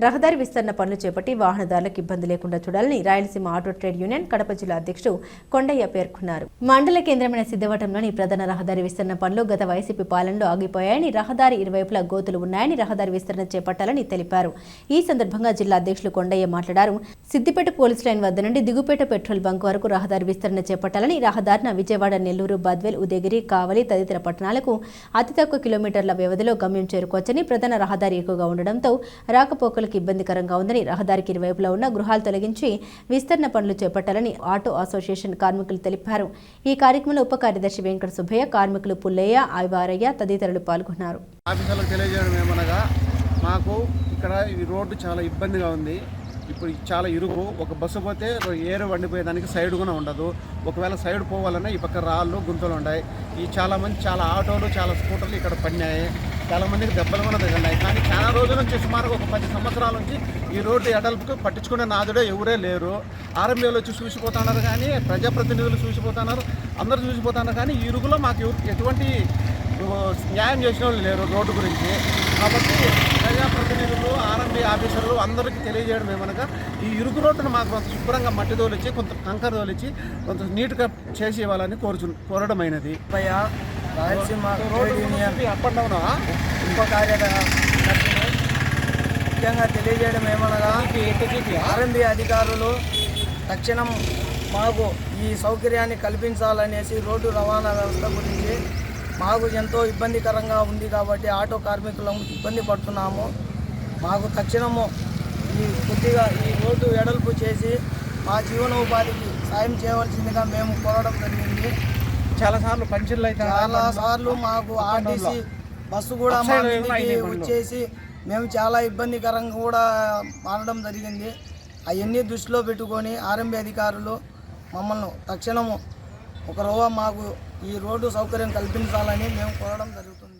రహదారి విస్తరణ పనులు చేపట్టి వాహనదారులకు ఇబ్బంది లేకుండా చూడాలని Rayalaseema auto trade union Kadapa జిల్లా అధ్యక్షుడు కొండయ్య పేర్కొన్నారు. మండల కేంద్రమైన సిద్ధవటంలోని ప్రధాన రహదారి విస్తరణ పనులు గత వైసీపీ పాలనలో ఆగిపోయాయని, రహదారి ఇరువైపులా గోతులు ఉన్నాయని, రహదారి విస్తరణ చేపట్టాలని తెలిపారు. ఈ సందర్భంగా జిల్లా అధ్యక్షులు కొండయ్య మాట్లాడారు. సిద్దిపేట పోలీస్ లైన్ వద్ద నుండి దిగుపేట పెట్రోల్ బంక్ వరకు రహదారి విస్తరణ చేపట్టాలని, రహదారిన విజయవాడ, నెల్లూరు, బద్వేల్, ఉదయగిరి, కావలి తదితర పట్టణాలకు అతి తక్కువ కిలోమీటర్ల వ్యవధిలో గమ్యం చేరుకోవచ్చని, ప్రధాన రహదారి ఎక్కువగా ఉండడంతో రాకపోకలకు ఇబ్బందికరంగా ఉందని, రహదారికి ఇరువైపులా ఉన్న గృహాలు తొలగించి విస్తరణ పనులు చేపట్టాలని ఆటో అసోసియేషన్ కార్మికులు తెలిపారు. ఈ కార్యక్రమంలో ఉప కార్యదర్శి వెంకట సుబ్బయ్య, కార్మికులు పుల్లయ్య, ఐవారయ్య తదితరులు పాల్గొన్నారు. ఆఫీసర్లకు తెలియజేయడం ఏమనగా, మాకు ఇక్కడ ఈ రోడ్డు చాలా ఇబ్బందిగా ఉంది. ఇప్పుడు చాలా ఇరుగు, ఒక బస్సు పోతే ఏరు వండిపోయేదానికి సైడ్ కూడా ఉండదు. ఒకవేళ సైడ్ పోవాలన్నా ఈ పక్క రాళ్ళు గుంతలు ఉన్నాయి. ఈ చాలామంది చాలా ఆటోలు, చాలా స్కూటర్లు ఇక్కడ పడినాయి. చాలామందికి దెబ్బలు కూడా తగిలినాయి. కానీ చాలా రోజుల నుంచి సుమారుగా ఒక 10 సంవత్సరాల నుంచి ఈ రోడ్డు ఎడల్పుకు పట్టించుకునే నాదుడే ఎవరే లేరు. ఆర్ఎంఏలు వచ్చి చూసిపోతున్నారు, కానీ ప్రజాప్రతినిధులు చూసిపోతున్నారు, అందరూ చూసిపోతున్నారు. కానీ ఈ ఇరుగులో మాకు ఎటువంటి న్యాయం చేసిన వాళ్ళు లేరు రోడ్డు గురించి. కాబట్టి ప్రజాప్రతినిధులు, ఆర్ఎంబీ ఆఫీసర్లు అందరికీ తెలియజేయడం ఏమనగా, ఈ ఇరుగు రోడ్డును మాకు కొంత శుభ్రంగా మట్టి తోలిచ్చి, కొంత కంకర తోలిచ్చి, కొంత నీట్గా చేసి ఇవ్వాలని కోరడమైనది. రాయలసీమ ట్రేడ్ యూనియన్ ఉప కార్యదర్శిని ముఖ్యంగా తెలియజేయడం ఏమనగా, ఆర్ఎంబీ అధికారులు తక్షణం మాకు ఈ సౌకర్యాన్ని కల్పించాలనేసి రోడ్డు రవాణా వ్యవస్థ గురించి మాకు ఎంతో ఇబ్బందికరంగా ఉంది. కాబట్టి ఆటో కార్మికులం ఇబ్బంది పడుతున్నాము. మాకు తక్షణము కొద్దిగా ఈ రోడ్డు వెడల్పు చేసి మా జీవనోపాధికి సాయం చేయవలసిందిగా మేము కోరడం జరిగింది. చాలాసార్లు పంచర్లు అయితే చాలాసార్లు మాకు ఆర్టీసీ బస్సు కూడా మా ఇంటికి వచ్చేసి మేము చాలా ఇబ్బందికరంగా కూడా మారడం జరిగింది. అవన్నీ దృష్టిలో పెట్టుకొని ఆర్ఎంబీ అధికారులు మమ్మల్ని తక్షణము ఒక రోజు మాకు ఈ రోడ్డు సౌకర్యం కల్పించాలని మేము కోరడం జరుగుతుంది.